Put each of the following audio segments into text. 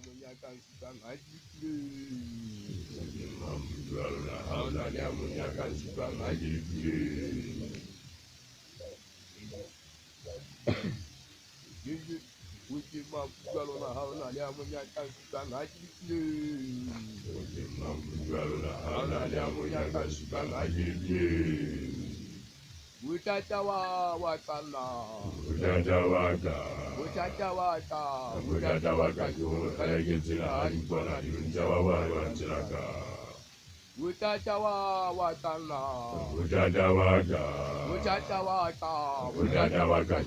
amunyakan suka ngaji pile. Hauna amunyakan suka ngaji pile. Uji mampu kalau nak hauna amunyakan suka ngaji pile. Hauna amunyakan suka ngaji pile. Utajawa wakana. Utajawa jumlah kaya kecil hari buana diunjawa wanceraka. Utajawa wakana. Utajawa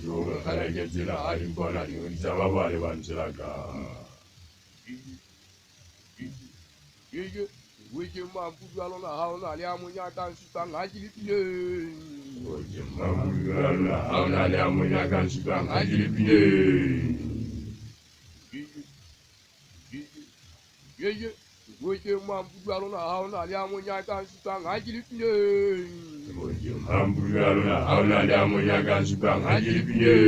jumlah kaya kecil hari buana diunjawa wanceraka. Wiji mampu kalau nak hauna amunyakan suka ngaji pile. Hauna amunyakan suka ngaji pile. Wiji mampu kalau nak hauna amunyakan suka ngaji pile. Hauna amunyakan suka ngaji pile.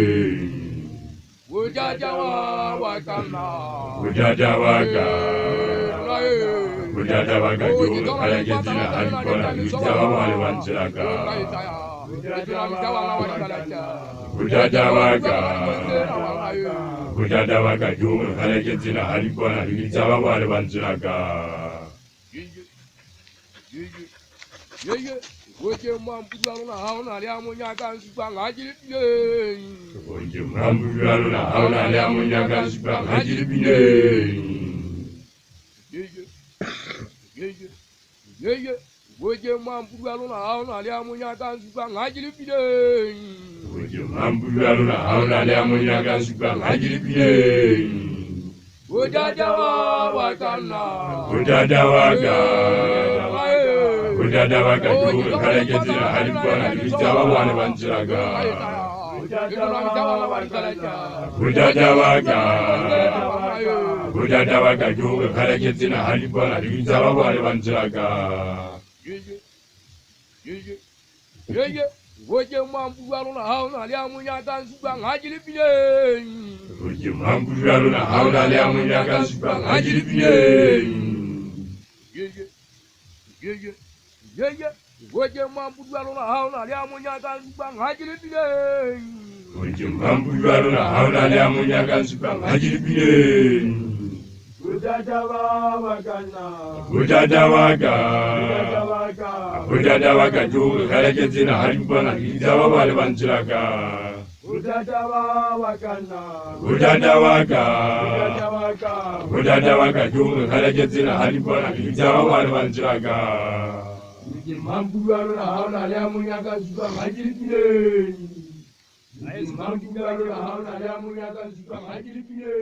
Utajawa wakana. Utajawa jumlah kaya kecil hari buana diunjawa wanceraka. Utajawa jumlah kaya kecil hari buana diunjawa wanceraka. Wiji mampu kalau nak hauna amunyakan suka ngaji pile. Hauna amunyakan suka ngaji pile. Wiji mampu kalau nak hauna amunyakan suka ngaji pile. Hauna amunyakan suka ngaji pile. Utajawa wakana. Utajawa jumlah kaya kecil hari buana diunjawa wanceraka. Utajawa jumlah kaya kecil hari buana diunjawa wanceraka. Wiji mampu kalau nak hauna amunyakan suka ngaji pile. Hauna amunyakan suka ngaji pile. Wiji mampu kalau nak hauna amunyakan suka ngaji pile. Hauna amunyakan suka ngaji pile. Utajawa jumlah kaya kecil hari buana diunjawa wanceraka. Utajawa jumlah kaya kecil hari buana diunjawa wanceraka. Mampu kalau nak hauna amunyakan suka ngaji pile. Mampu kalau nak hauna amunyakan suka ngaji pile.